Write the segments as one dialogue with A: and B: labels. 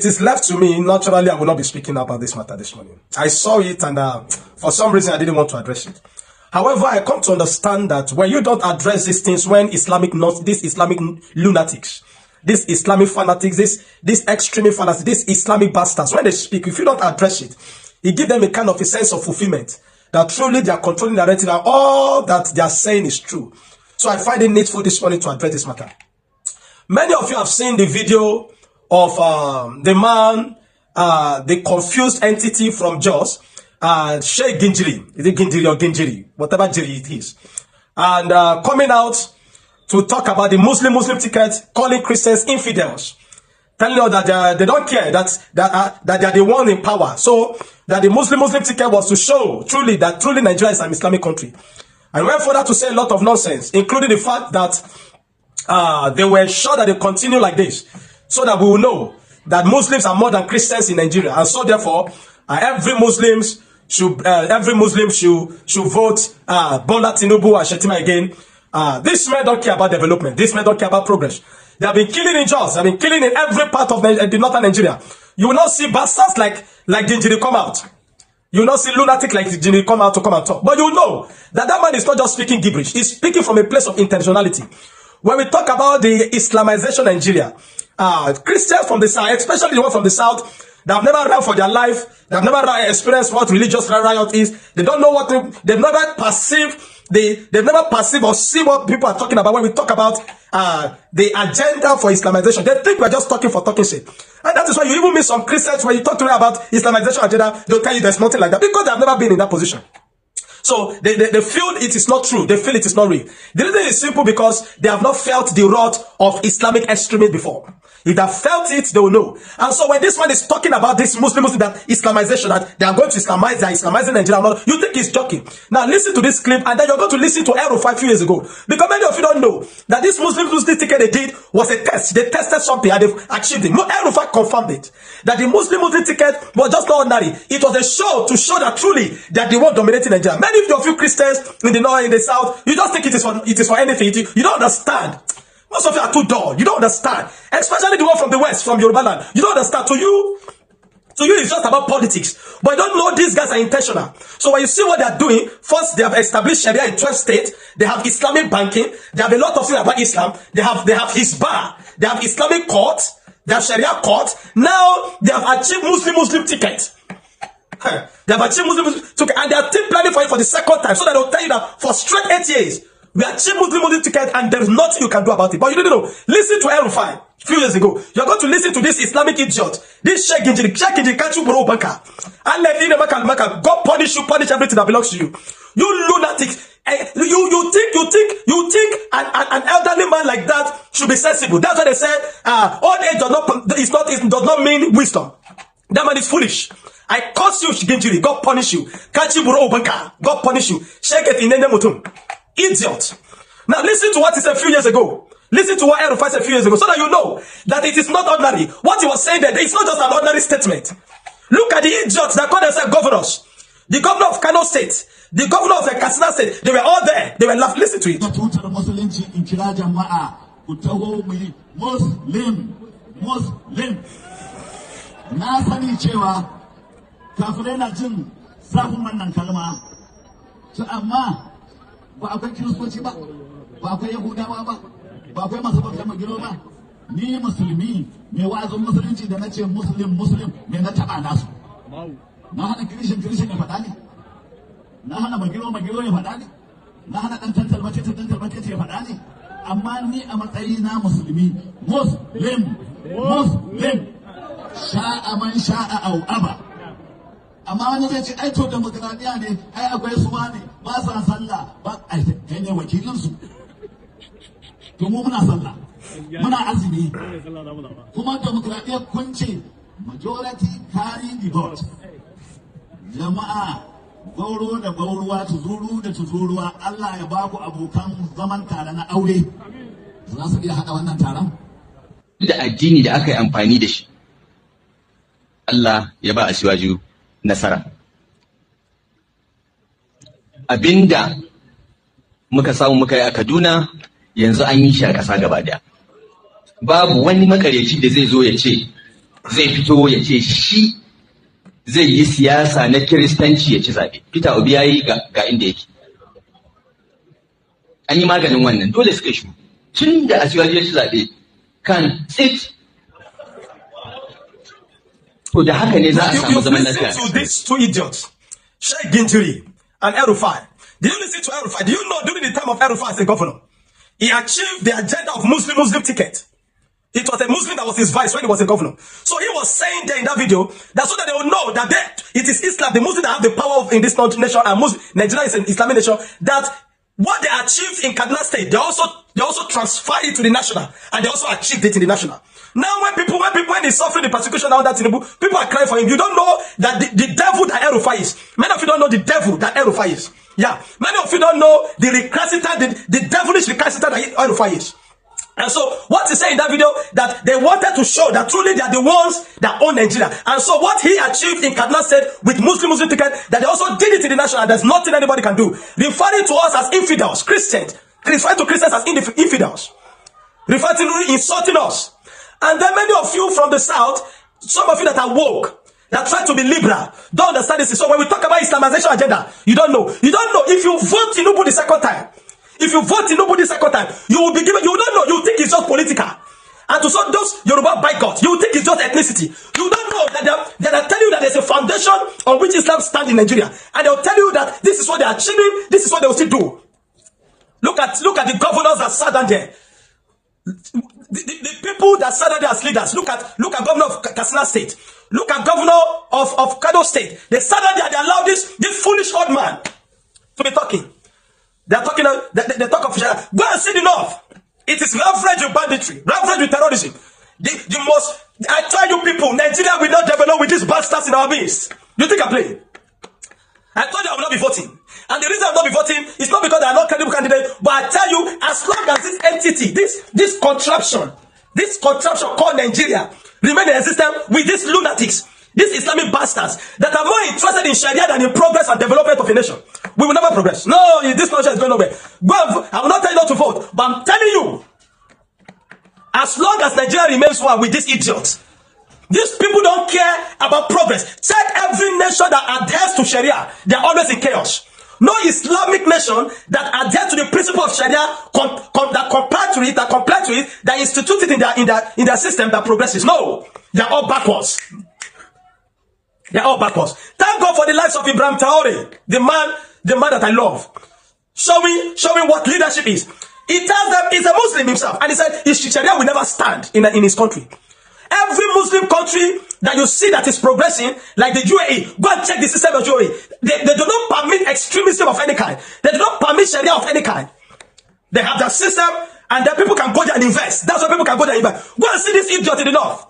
A: it is left to me, naturally, I will not be speaking about this matter this morning. I saw it and for some reason, I didn't want to address it. However, I come to understand that when you don't address these things, when these Islamic lunatics, these Islamic fanatics, these extremist fanatics, these Islamic bastards, when they speak, if you don't address it, it gives them a kind of a sense of fulfillment that truly they are controlling the narrative and all that they are saying is true. So I find it needful this morning to address this matter. Many of you have seen the video of the man, the confused entity from Jos, Sheikh Ginjiri. Is it Ginjiri or Ginjiri? Whatever Jiri it is. And coming out to talk about the Muslim ticket, calling Christians infidels, telling us that they don't care, that they are the one in power. So that the Muslim ticket was to show truly that Nigeria is an Islamic country. And went further to say a lot of nonsense, including the fact that they were sure that they continue like this, so that we will know that Muslims are more than Christians in Nigeria, and so therefore every Muslim should vote Bola Tinubu and Shetima again. These men don't care about development. These men don't care about progress. They have been killing in Jos. They have been killing in every part of the northern Nigeria. You will not see bastards like Ginjiri come out. You will not see lunatic like Ginjiri come out to come and talk. But you know that man is not just speaking gibberish. He's speaking from a place of intentionality. When we talk about the Islamization of Nigeria, Christians from the south, especially the one from the south, they have never run for their life. They have never experienced what religious riot is. They don't know what they've never perceived. They've never perceived or see what people are talking about when we talk about the agenda for Islamization. They think we're just talking for talking sake. And that is why you even meet some Christians when you talk to them about Islamization agenda, they'll tell you there's nothing like that because they have never been in that position. So they feel it is not true. They feel it is not real. The reason is simple because they have not felt the wrath of Islamic extremism before. If they have felt it, they will know. And so when this man is talking about this Muslim that Islamization, that they are going to Islamize, they are Islamizing Nigeria, you think he's joking. Now listen to this clip and then you're going to listen to Aero 5 years ago. Because many of you don't know that this Muslim ticket they did was a test. They tested something and they've achieved it. No, Aero 5 confirmed it. That the Muslim ticket was just not ordinary. It was a show to show that truly that they were dominating Nigeria. Many of you Christians in the north, in the south, you just think it is for anything. You don't understand. Most of you are too dull. You don't understand. Especially the one from the west, from Yoruba land. You don't understand. To you it's just about politics. But you don't know these guys are intentional. So when you see what they are doing, first they have established Sharia in 12 states. They have Islamic banking. They have a lot of things about Islam. They have Hizbah. They have Islamic court. They have Sharia court. Now they have achieved Muslim ticket. They have achieved Muslim ticket. And they are still planning for it for the second time. So that they'll tell you that for straight 8 years, we achieved Muslim ticket and there is nothing you can do about it. But you didn't know. Listen to El-Rufai a few years ago. You're going to listen to this Islamic idiot. This Sheikh Ginjiri can't you borrow banker. And let in the God punish you, punish everything that belongs to you. You lunatic. You think an elderly man like that should be sensible. That's why they say old age does not mean wisdom. That man is foolish. I curse you, Ginjiri. God punish you. Can't you borrow banker. God punish you. Sheikh it in the mutum. Idiot. Now listen to what he said a few years ago. Listen to what El-Rufai said a few years ago so that you know that it is not ordinary. What he was saying there, it's not just an ordinary statement. Look at the idiots that call themselves governors. The governor of Kano State, the governor of the Katsina State, they were all there. They were laughing. Listen to it.
B: Ba akwai kiristoci ba, ba akwai yahudawa ba, ba akwai masu bautar magiro ba. Ni musulmi mai wa'azin musulunci da nace muslim me na taba nasu. Na hana kirishin ya faɗa ne, na hana magiro ya faɗa ne, na hana ɗan tantalbace ya faɗa ne. Amma ni a matsayina musulmi, muslim, sha'a man sha'a au aba. Amma wani zai ce ai to demokradiya ne, ai akwai suwa ne, ba sa sallah, ba ai kai ne wakilin su. To mu muna sallah, muna azumi. Kuma demokradiya kun ce majority carry the vote. Jama'a gauro da gauruwa, tuzuru da tuzuruwa, Allah ya ba ku abokan zaman tare na aure. Za su iya haɗa wannan taron?
C: Da addini da aka yi amfani da shi, Allah ya ba a shiwaju nasara. Abinda muka samu muka yi a Kaduna yanzu an yi shi a ƙasa gaba daya. Babu wani makareci da zai zo ya ce zai fito ya ce shi zai yi siyasa na kiristanci ya ci zaɓe. Peter Obi ya yi ga inda yake. An yi maganin wannan, dole suka shi. Tun da Asiwaju ya ci zaɓe kan tsit. To da haka ne za a samu zaman lafiya.
A: To these two idiots, Sheikh Gintiri and El-Rufai. Did you listen to El-Rufai? Do you know during the time of El-Rufai as a governor, he achieved the agenda of Muslim ticket. It was a Muslim that was his vice when he was a governor. So he was saying there in that video that so that they will know that it is Islam, the Muslims that have the power in this nation, and Nigeria is an Islamic nation, that what they achieved in Kaduna State, they also transferred it to the national, and they also achieved it in the national. Now when he's suffering the persecution now that Tinubu, people are crying for him. You don't know that the devil that El-Rufai is. Many of you don't know the devil that El-Rufai is. Yeah. Many of you don't know the devilish recalcitrant that El-Rufai is. And so what he said in that video, that they wanted to show that truly they are the ones that own Nigeria. And so what he achieved in Kaduna State with Muslim ticket, that they also did it in the national, and there's nothing anybody can do. Referring to us as infidels, Christians, referring to Christians as infidels, referring to insulting us. And then many of you from the south, some of you that are woke, that try to be liberal, don't understand this. So when we talk about Islamization agenda, you don't know. You don't know. If you vote Tinubu the second time, if you vote Tinubu the second time, you will be given, you don't know, you think it's just political. And to some those Yoruba boycott, you think it's just ethnicity. You don't know that they are telling you that there's a foundation on which Islam stands in Nigeria. And they'll tell you that this is what they are achieving, this is what they will still do. Look at the governors that sat down there. The people that sat down there as leaders. Look at governor of Katsina State. Look at governor of Kano State. They sat down there, they allowed this foolish old man to be talking. They are talking, they talk of Sharia. Go and see the north. It is rampant with banditry, rampant with terrorism. I tell you people, Nigeria will not develop with these bastards in our midst. You think I'm playing? I told you I will not be voting. And the reason I will not be voting is not because they are not credible candidates, but I tell you, as long as this entity, this contraption called Nigeria remain in existence with these lunatics, these Islamic bastards that are more interested in Sharia than in progress and development of a nation, we will never progress. No, this nation is going nowhere. I will not tell you not to vote, but I'm telling you, as long as Nigeria remains one with these idiots, these people don't care about progress. Check every nation that adheres to Sharia, they are always in chaos. No Islamic nation that adheres to the principle of Sharia that comply to it, that institute it in their system that progresses. No, they are all backwards. They are all backwards. Thank God for the lives of Ibrahim Traore, the man that I love, showing what leadership is. He tells them he's a Muslim himself, and he said his Sharia will never stand in his country. Every Muslim country that you see that is progressing, like the UAE, go and check the system of UAE. They do not permit extremism of any kind. They do not permit Sharia of any kind. They have their system, and then people can go there and invest. That's why people can go there and invest. Go and see this idiot in the north.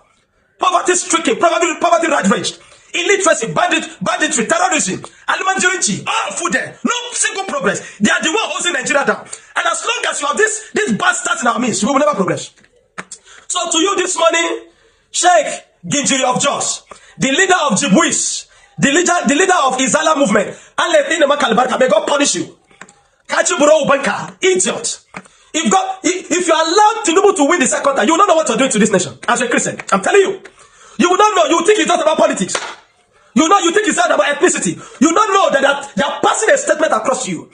A: Poverty-stricken, poverty ravaged, illiteracy, banditry, terrorism, Almanjirinchi, all food there. No single progress. They are the one holding Nigeria down. And as long as you have these bastards in our midst, we will never progress. So to you this morning, Sheikh Gintiri of Jos, the leader of Jihadist, the leader of Islam movement, may God punish you. Kachiburo Ubanka, idiot. If you allow Tinubu to win the second time, you will not know what to do to this nation. As a Christian, I'm telling you. You will not know. You think it's not about politics. You think it's not about ethnicity. You don't know that they are passing a statement across to you.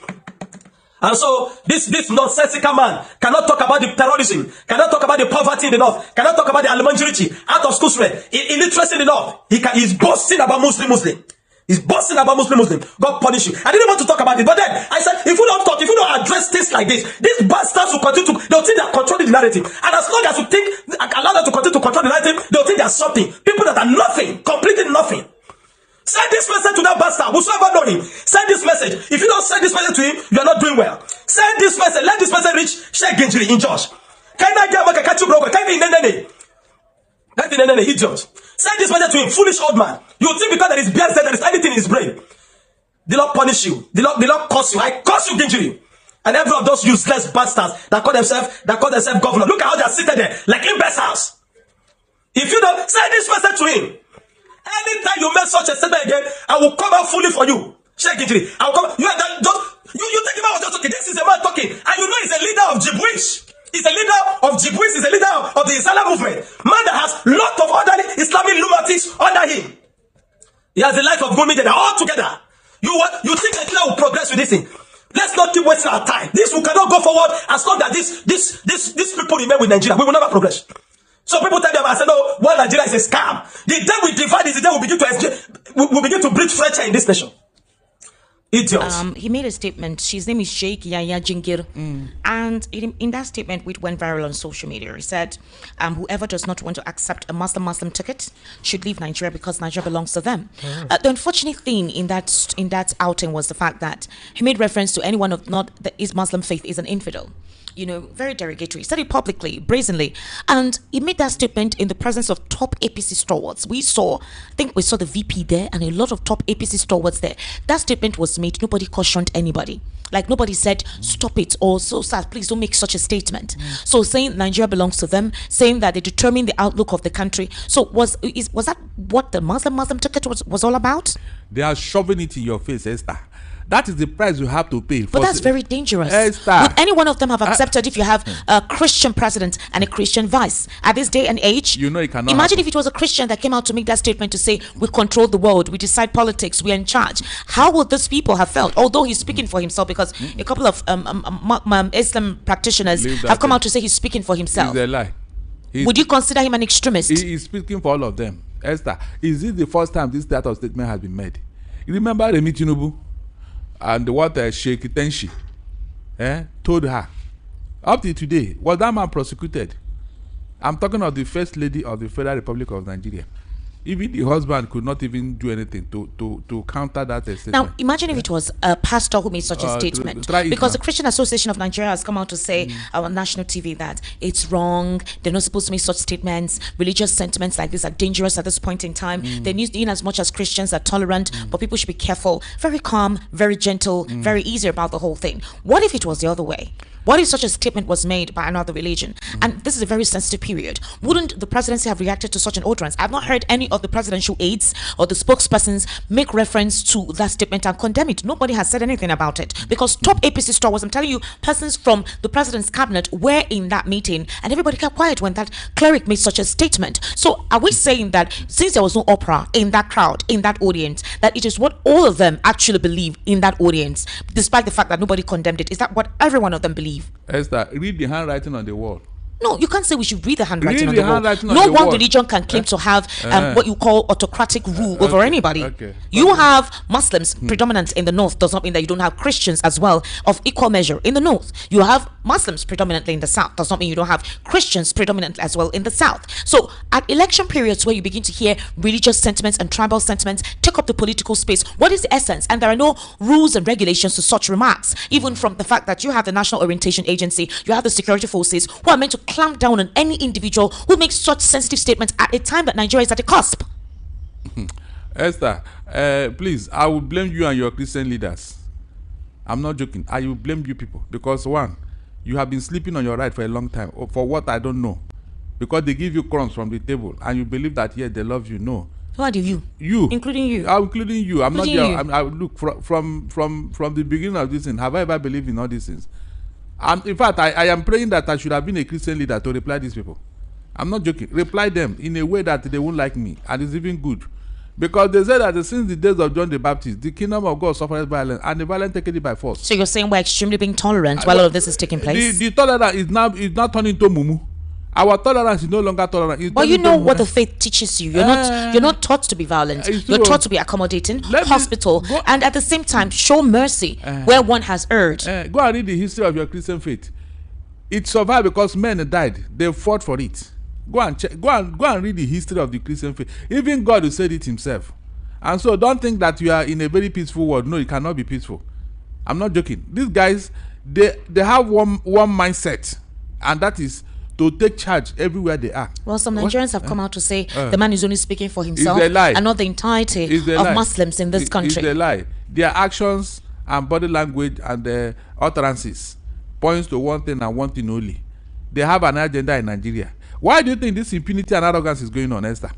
A: And so this nonsensical man cannot talk about the terrorism, cannot talk about the poverty in the north, cannot talk about the Almanjiriti, out of school student, illiteracy in the north. He's boasting about Muslim. He's boasting about Muslim. God punish you. I didn't want to talk about it, but then I said, if you don't talk, if you don't address things like this, these bastards will continue they'll think they're controlling the narrative. And as long as you allow them to continue to control the narrative, they'll think there's something. People that are nothing, completely nothing. Send this message to that bastard, whosoever know him. Send this message. If you don't send this message to him, you are not doing well. Send this message. Let this message reach Sheikh Gintiri in Josh. Idiots. Send this message to him, foolish old man. You think because there is beard there is anything in his brain. The Lord punish you. The Lord curse you. I curse you, Gintiri. And every of those useless bastards that call themselves governor. Look at how they are seated there, like imbeciles. If you don't send this message to him, anytime you make such a statement again, I will come out fully for you. Sheikh Gintiri, I will come. You think about just okay. This is a man talking, and you know he's a leader of Jihadist. He's a leader of Jihadist, he's a leader of the Islamic movement. Man that has lot of other Islamic lunatics under him. He has the life of Gumi that are all together. You think Nigeria will progress with this thing? Let's not keep wasting our time. This we cannot go forward as long as these people remain with Nigeria. We will never progress. So people tell them, I said, no, well, Nigeria is a scam. The day we divide is the day we begin to breed fracture in this nation. Idiots.
D: He made a statement. His name is Sheikh Yahya Jingir. And in that statement, which went viral on social media, he said, whoever does not want to accept a Muslim ticket should leave Nigeria because Nigeria belongs to them. The unfortunate thing in that outing was the fact that he made reference to anyone of not his Muslim faith is an infidel. You know, very derogatory. He said it publicly, brazenly. And he made that statement in the presence of top APC stalwarts. I think we saw the VP there and a lot of top APC stalwarts there. That statement was made. Nobody cautioned anybody. Like nobody said, stop it, or so sad, please don't make such a statement. So saying Nigeria belongs to them, saying that they determine the outlook of the country. So was that what the Muslim ticket was all about?
E: They are shoving it in your face, Esther. That is the price you have to pay.
D: But that's very dangerous.
E: Esther.
D: Would any one of them have accepted if you have a Christian president and a Christian vice at this day and age?
E: You know it cannot
D: Imagine
E: happen.
D: if it was a Christian that came out to make that statement to say, we control the world, we decide politics, we're in charge. How would these people have felt? Although he's speaking for himself, because a couple of Islam practitioners have come out to say he's speaking for himself.
E: It's a lie.
D: Would you consider him an extremist?
E: He is speaking for all of them. Esther, is this the first time this type of statement has been made? You remember Remi Tinubu and what Sheikh Tenshi told her? Up to today, was that man prosecuted? I'm talking of the First Lady of the Federal Republic of Nigeria. Even the husband could not even do anything to counter that statement.
D: Now, imagine if it was a pastor who made such a statement. Because the Christian Association of Nigeria has come out to say on national TV that it's wrong. They're not supposed to make such statements. Religious sentiments like this are dangerous at this point in time. They're in as much as Christians are tolerant, but people should be careful. Very calm, very gentle, very easy about the whole thing. What if it was the other way? What if such a statement was made by another religion? And this is a very sensitive period. Wouldn't the presidency have reacted to such an utterance? I've not heard any of the presidential aides or the spokespersons make reference to that statement and condemn it. Nobody has said anything about it. Because top APC stalwarts, I'm telling you, persons from the president's cabinet were in that meeting and everybody kept quiet when that cleric made such a statement. So are we saying that since there was no opera in that crowd, in that audience, that it is what all of them actually believe in that audience, despite the fact that nobody condemned it? Is that what every one of them believe?
E: Esther, read the handwriting on the wall.
D: No, you can't say we should read the handwriting on
E: Read
D: the
E: the
D: wall.
E: handwriting on
D: No
E: the
D: one
E: wall.
D: religion can claim to have what you call autocratic rule over anybody.
E: Okay.
D: You have Muslims predominant in the north, does not mean that you don't have Christians as well of equal measure in the north. You have Muslims predominantly in the south, does not mean you don't have Christians predominant as well in the south. So at election periods where you begin to hear religious sentiments and tribal sentiments take up the political space, what is the essence? And there are no rules and regulations to such remarks, even from the fact that you have the National Orientation Agency, you have the security forces who are meant to clamp down on any individual who makes such sensitive statements at a time that Nigeria is at the cusp.
E: Esther, please, I will blame you and your Christian leaders. I'm not joking. I will blame you people because one, you have been sleeping on your right for a long time for what I don't know, because they give you crumbs from the table and you believe that yes, they love you. No.
D: Who are you?
E: You,
D: including you.
E: Including you. I'm
D: Including
E: not there. I look from the beginning of this thing. Have I ever believed in all these things? In fact, I am praying that I should have been a Christian leader to reply these people. I'm not joking. Reply them in a way that they won't like me, and it's even good. Because they said that since the days of John the Baptist, the kingdom of God suffers violence, and the violent take it by force.
D: So you're saying we're extremely being tolerant while all of this is taking place?
E: The tolerance is now turning into mumu. Our tolerance is no longer tolerant.
D: But you know what the faith teaches you. You're not taught to be violent. You're taught to be accommodating, hospital, and at the same time show mercy where one has erred.
E: Go and read the history of your Christian faith. It survived because men died. They fought for it. Go and check. Go and read the history of the Christian faith. Even God said it himself. And so don't think that you are in a very peaceful world. No, it cannot be peaceful. I'm not joking. These guys, they have one mindset, and that is to take charge everywhere they are.
D: Well, some Nigerians have come out to say the man is only speaking for himself and not the entirety of Muslims in this country.
E: It's a lie. Their actions and body language and their utterances points to one thing and one thing only. They have an agenda in Nigeria. Why do you think this impunity and arrogance is going on, Esther?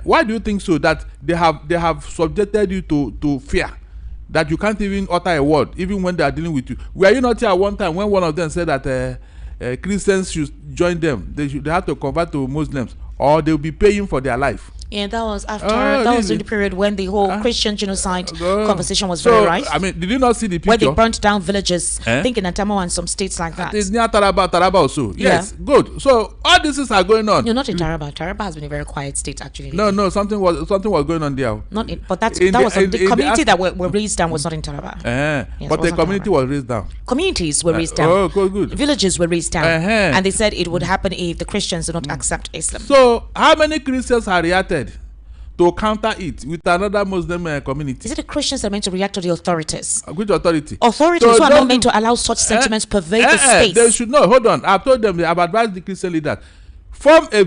E: Why do you think so? That they have subjected you to fear, that you can't even utter a word, even when they are dealing with you. Were you not here at one time when one of them said that Christians should join them. They have to convert to Muslims, or they'll be paying for their life.
D: Yeah, that was after. That was in the period when the whole Christian genocide conversation was very rife.
E: I mean, did you not see the picture?
D: Where they burnt down villages, I think in Atama and some states like that.
E: It's near Taraba also. Yes, good. So all these things are going on.
D: No, not in Taraba. Taraba has been a very quiet state actually.
E: No, something was going on there.
D: Not in, but that was the community that were raised down was not in Taraba.
E: Yes, but the community was raised down.
D: Communities were raised down.
E: Oh, good.
D: Villages were raised down, and they said it would happen if the Christians did not accept Islam.
E: So how many Christians have reacted to counter it with another Muslim community?
D: Is it the Christians that are meant to react to the authorities?
E: Which authority?
D: Authorities who are not meant to allow such sentiments pervade the space.
E: They should know. Hold on. I've told them, I've advised the Christian leaders, form a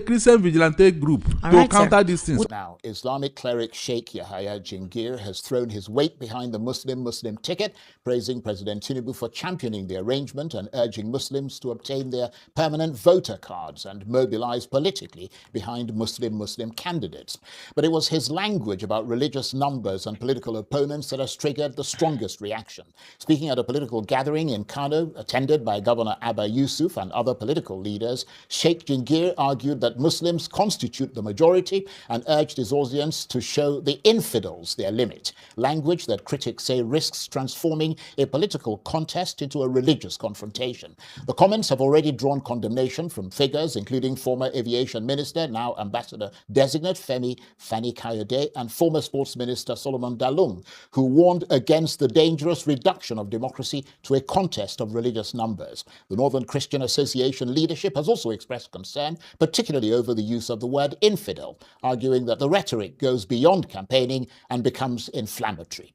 E: Christian vigilante group to counter these things.
F: Now, Islamic cleric Sheikh Yahya Jingir has thrown his weight behind the Muslim ticket, praising President Tinubu for championing the arrangement and urging Muslims to obtain their permanent voter cards and mobilize politically behind Muslim candidates. But it was his language about religious numbers and political opponents that has triggered the strongest reaction. Speaking at a political gathering in Kano, attended by Governor Abba Yusuf and other political leaders, Sheikh Jingir argued that Muslims constitute the majority and urged his audience to show the infidels their limit, language that critics say risks transforming a political contest into a religious confrontation. The comments have already drawn condemnation from figures including former aviation minister, now ambassador designate Fani Kayode, and former sports minister Solomon Dalung, who warned against the dangerous reduction of democracy to a contest of religious numbers. The Northern Christian Association leadership has also expressed concern, particularly over the use of the word infidel, arguing that the rhetoric goes beyond campaigning and becomes inflammatory.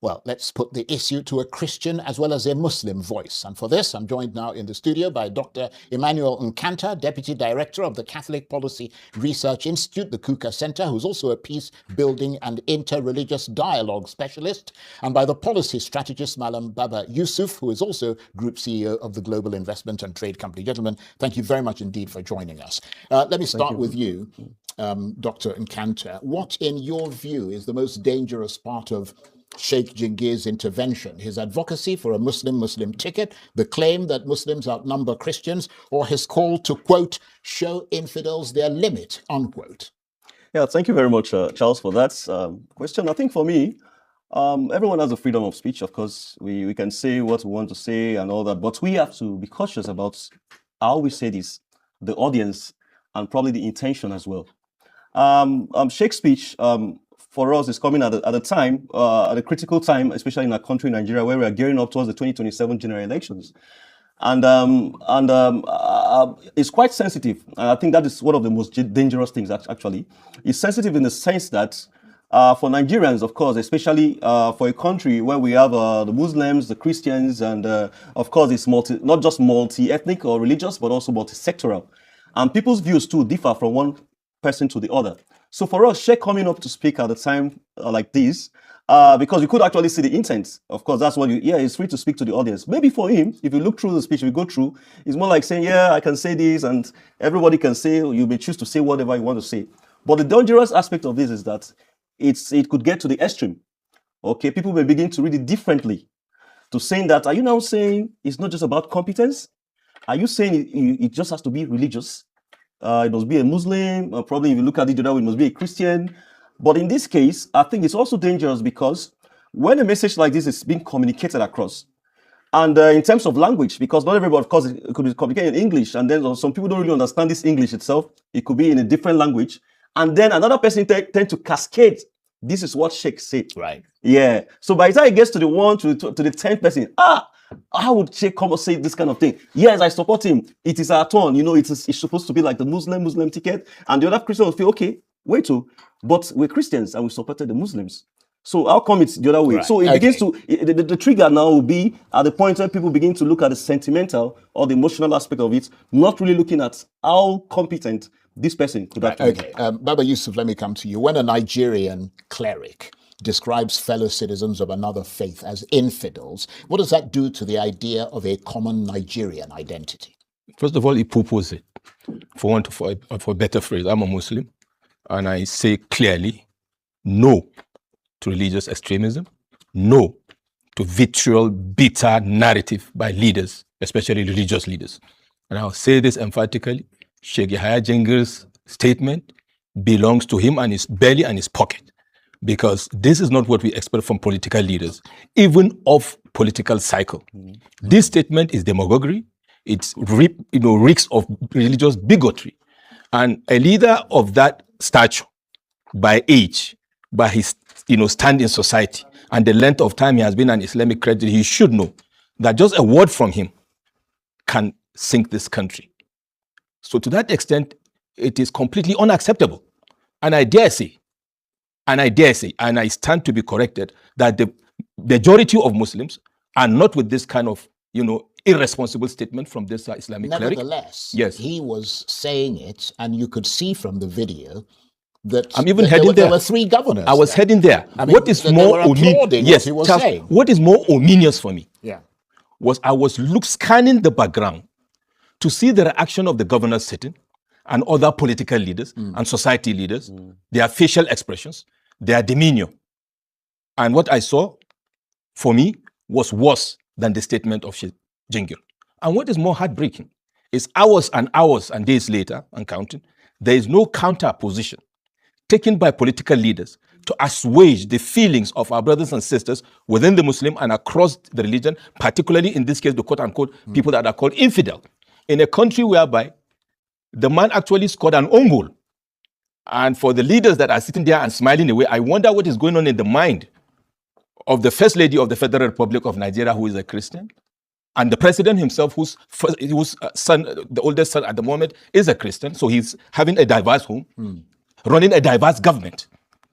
F: Well, let's put the issue to a Christian as well as a Muslim voice. And for this, I'm joined now in the studio by Dr. Emmanuel Nkanta, Deputy Director of the Catholic Policy Research Institute, the Kuka Center, who's also a peace building and inter-religious dialogue specialist, and by the policy strategist, Malam Baba Yusuf, who is also Group CEO of the Global Investment and Trade Company. Gentlemen, thank you very much indeed for joining us. Let me start with you, Dr. Nkanta. What, in your view, is the most dangerous part of Sheikh Jingir's intervention? His advocacy for a Muslim ticket, the claim that Muslims outnumber Christians, or his call to, quote, show infidels their limit, unquote?
G: Yeah, thank you very much, Charles, for that question. I think for me, everyone has the freedom of speech. Of course, we can say what we want to say and all that, but we have to be cautious about how we say this, the audience, and probably the intention as well. Sheikh's speech, for us, is coming at a time, at a critical time, especially in our country, Nigeria, where we are gearing up towards the 2027 general elections. And it's quite sensitive. I think that is one of the most dangerous things, actually. It's sensitive in the sense that for Nigerians, of course, especially for a country where we have the Muslims, the Christians, and of course, it's not just multi-ethnic or religious, but also multi-sectoral. And people's views, too, differ from one person to the other. So for us, Sheikh coming up to speak at a time like this, because you could actually see the intent. Of course, that's what he's free to speak to the audience. Maybe for him, if you look through the speech, if you go through, it's more like saying, yeah, I can say this, and everybody can say, you may choose to say whatever you want to say. But the dangerous aspect of this is that it could get to the extreme. Okay, people may begin to read it differently. To saying that, are you now saying it's not just about competence? Are you saying it just has to be religious? It must be a Muslim, probably if you look at it the other way, it must be a Christian. But in this case, I think it's also dangerous because when a message like this is being communicated across, and in terms of language, because not everybody, of course, it could be communicated in English, and then some people don't really understand this English itself. It could be in a different language. And then another person tend to cascade. This is what Sheikh said. Right. Yeah. So by the time it gets to the 1 to the 10th person, how would Sheikh come and say this kind of thing? Yes, I support him. It is our turn. You know, it's supposed to be like the Muslim ticket. And the other Christian will feel, okay, wait, but we're Christians and we supported the Muslims. So how come it's the other way? Right. So it begins to, the trigger now will be at the point where people begin to look at the sentimental or the emotional aspect of it, not really looking at how competent this person could actually be.
F: Baba Yusuf, let me come to you. When a Nigerian cleric describes fellow citizens of another faith as infidels, what does that do to the idea of a common Nigerian identity?
H: First of all, he proposed it. For a better phrase, I'm a Muslim, and I say clearly no to religious extremism, no to vitriol, bitter narrative by leaders, especially religious leaders. And I'll say this emphatically, Sheikh Yahya Jengir's statement belongs to him and his belly and his pocket, because this is not what we expect from political leaders, even of political cycle. This statement is demagoguery. It's reeks of religious bigotry. And a leader of that stature, by age, by his stand in society, and the length of time he has been an Islamic credit, he should know that just a word from him can sink this country. So to that extent, it is completely unacceptable. And I dare say, and I stand to be corrected, that the majority of Muslims are not with this kind of, irresponsible statement from this Islamic cleric.
F: Nevertheless,
H: yes,
F: he was saying it, and you could see from the video that
H: I'm even heading there.
F: There were 3 governors.
H: I was heading there.
F: I mean,
H: what is more
F: ominous? Yes, Charles,
H: what is more ominous for me?
F: Yeah,
H: was I was scanning the background to see the reaction of the governors sitting and other political leaders and society leaders, their facial expressions, their demeanor. And what I saw, for me, was worse than the statement of Sheikh Jengir. And what is more heartbreaking is hours and hours and days later, and counting, there is no counter position taken by political leaders to assuage the feelings of our brothers and sisters within the Muslim and across the religion, particularly in this case, the quote-unquote people that are called infidel, in a country whereby the man actually scored an own goal. And for the leaders that are sitting there and smiling away, I wonder what is going on in the mind of the First Lady of the Federal Republic of Nigeria, who is a Christian, and the President himself, whose son, the oldest son at the moment, is a Christian. So he's having a diverse home, running a diverse government,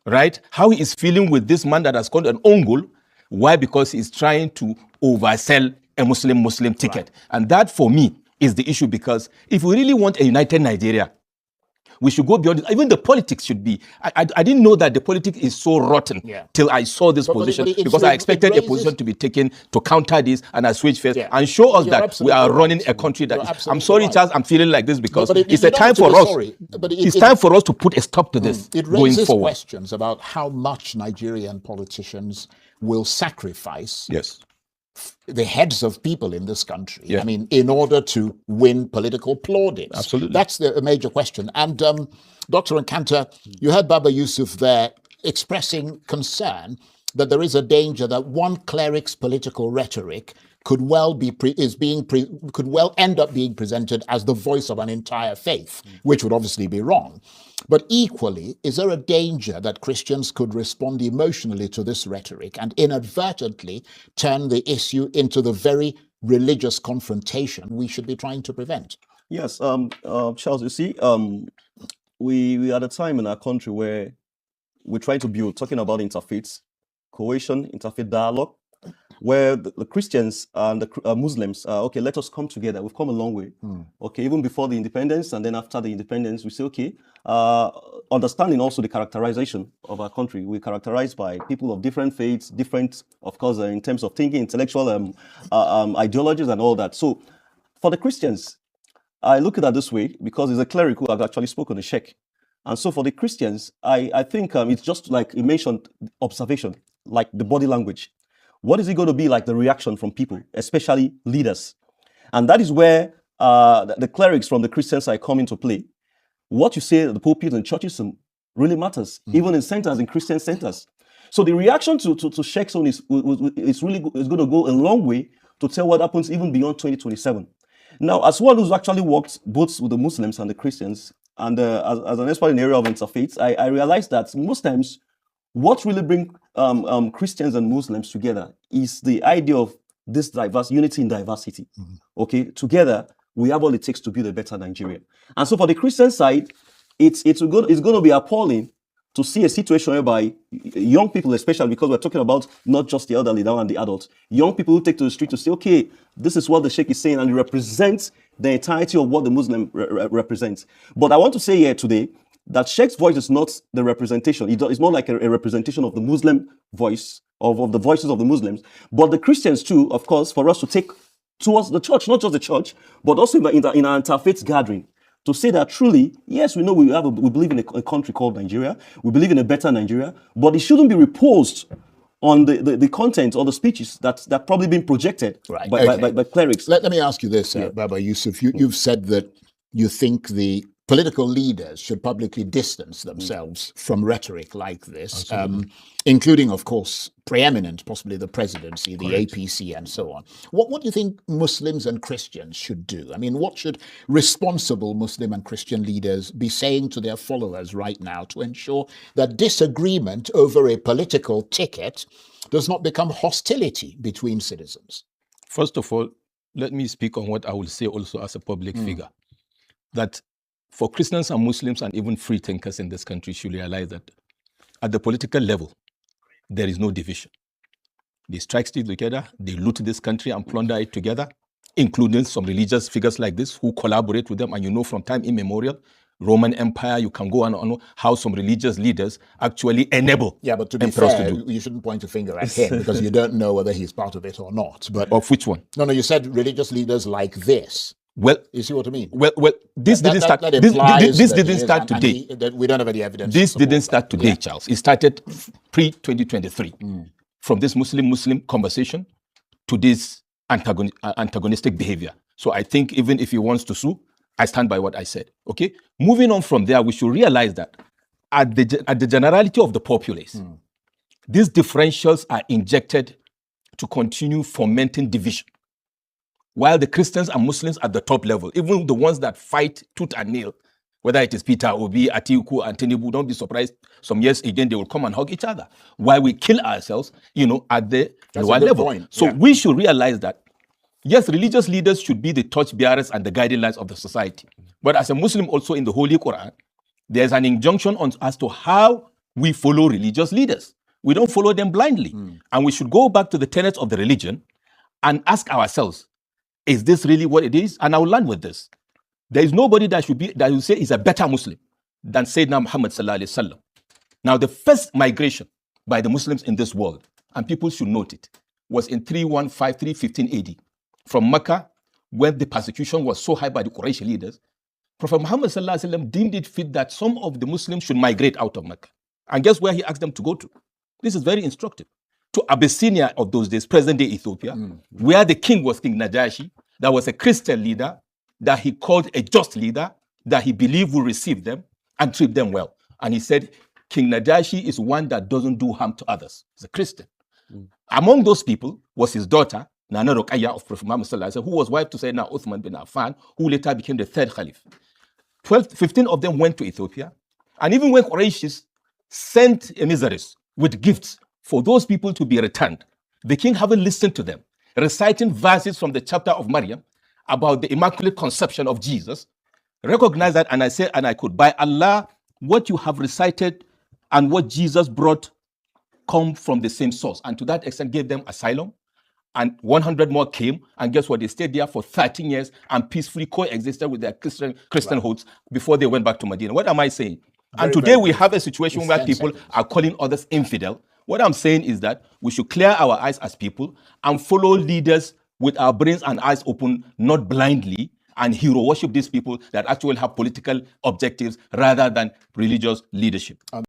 H: right? How he is feeling with this man that has scored an own goal. Why? Because he's trying to oversell a Muslim ticket. Right. And that, for me, is the issue, because if we really want a united Nigeria, we should go beyond it. Even the politics should be. I didn't know that the politics is so rotten till I saw this position, because I expected a position to be taken to counter this and assuage first and show us that we are running a country that. I'm sorry, Charles, I'm feeling like this because it's a time for us. It's time for us to put a stop to this
F: it
H: going
F: raises
H: forward.
F: Questions about how much Nigerian politicians will sacrifice.
H: Yes.
F: The heads of people in this country, I mean, in order to win political plaudits.
H: Absolutely.
F: That's a major question. And Dr. Nkanta, you heard Baba Yusuf there expressing concern that there is a danger that one cleric's political rhetoric could well end up being presented as the voice of an entire faith, which would obviously be wrong. But equally, is there a danger that Christians could respond emotionally to this rhetoric and inadvertently turn the issue into the very religious confrontation we should be trying to prevent?
G: Yes, Charles, you see, we are at a time in our country where we're trying to build, talking about interfaith cohesion, interfaith dialogue, where the Christians and the Muslims, okay, let us come together. We've come a long way. Okay, even before the independence and then after the independence, we say, okay, understanding also the characterization of our country. We're characterized by people of different faiths, different, of course, in terms of thinking, intellectual ideologies and all that. So for the Christians, I look at it this way, because it's a cleric who have actually spoken, a sheikh. And so for the Christians, I think it's just like you mentioned, observation, like the body language. What is it going to be like the reaction from people, especially leaders? And that is where the clerics from the Christian side come into play. What you say at the pulpit and churches really matters, even in centers, in Christian centers. So the reaction to Sheikh's own is going to go a long way to tell what happens even beyond 2027. Now, as one who's actually worked both with the Muslims and the Christians, and as an expert in the area of interfaith, I realized that most times what really brings Christians and Muslims together is the idea of this unity in diversity. Okay, together we have all it takes to build a better Nigeria. And so for the Christian side, it's going to be appalling to see a situation whereby young people, especially because we're talking about not just the elderly now and the adults, young people who take to the street to say, okay, this is what the Sheikh is saying, and it represents the entirety of what the Muslim represents. But I want to say here today that Sheikh's voice is not the representation. It's more like a representation of the Muslim voice, of the voices of the Muslims. But the Christians too, of course, for us to take towards the church, not just the church, but also in our interfaith gathering, to say that truly, yes, we know we believe in a country called Nigeria, we believe in a better Nigeria, but it shouldn't be reposed on the content or the speeches that probably been projected by clerics.
F: Let me ask you this, Baba Yusuf. You've said that you think the political leaders should publicly distance themselves from rhetoric like this, including, of course, preeminent, possibly the presidency, the APC, and so on. What do you think Muslims and Christians should do? I mean, what should responsible Muslim and Christian leaders be saying to their followers right now to ensure that disagreement over a political ticket does not become hostility between citizens?
H: First of all, let me speak on what I will say also as a public figure, that for Christians and Muslims and even free thinkers in this country should realize that at the political level, there is no division. They strike still together, they loot this country and plunder it together, including some religious figures like this who collaborate with them. And you know from time immemorial, Roman Empire, you can go on how some religious leaders actually enable.
F: Yeah, but to be fair, you shouldn't point a finger at him because you don't know whether he's part of it or not. But
H: of which one?
F: No, you said religious leaders like this.
H: Well,
F: you see what I mean?
H: Well, this didn't start. This didn't start today.
F: We don't have any evidence.
H: This didn't start today, Charles. It started pre-2023, from this Muslim conversation to this antagonistic behavior. So I think even if he wants to sue, I stand by what I said. Okay. Moving on from there, we should realize that at the generality of the populace, these differentials are injected to continue fomenting division. While the Christians and Muslims at the top level, even the ones that fight tooth and nail, whether it is Peter, Obi, Atiku, and Tinubu, don't be surprised, some years again, they will come and hug each other. While we kill ourselves, at the lower level. So we should realize that, yes, religious leaders should be the torchbearers and the guiding lights of the society. But as a Muslim also in the Holy Quran, there's an injunction as to how we follow religious leaders. We don't follow them blindly. And we should go back to the tenets of the religion and ask ourselves, is this really what it is? And I will land with this. There is nobody that will say is a better Muslim than Sayyidina Muhammad sallallahu alaihi wasallam. Now, the first migration by the Muslims in this world, and people should note it, was in 315 AD from Mecca, when the persecution was so high by the Quraysh leaders. Prophet Muhammad sallallahu alaihi wasallam deemed it fit that some of the Muslims should migrate out of Mecca. And guess where he asked them to go to? This is very instructive. To Abyssinia of those days, present-day Ethiopia, where the king was King Najashi, that was a Christian leader, that he called a just leader, that he believed would receive them and treat them well. And he said, King Najashi is one that doesn't do harm to others. He's a Christian. Among those people was his daughter, Nana Ruqayya of Prophet Muhammad sallallahu alaihi wasallam, who was wife to Sayyidina Uthman bin Affan, who later became the third Caliph. 15 of them went to Ethiopia. And even when Quraysh sent emissaries with gifts for those people to be returned, the king haven't listened to them, reciting verses from the chapter of Maryam about the Immaculate Conception of Jesus. Recognize that, and I say, and I could, by Allah, what you have recited and what Jesus brought come from the same source. And to that extent, gave them asylum. And 100 more came, and guess what? They stayed there for 13 years and peacefully coexisted with their Christian hoods before they went back to Medina. What am I saying? And today we have a situation where people are calling others infidel. What I'm saying is that we should clear our eyes as people and follow leaders with our brains and eyes open, not blindly, and hero worship these people that actually have political objectives rather than religious leadership.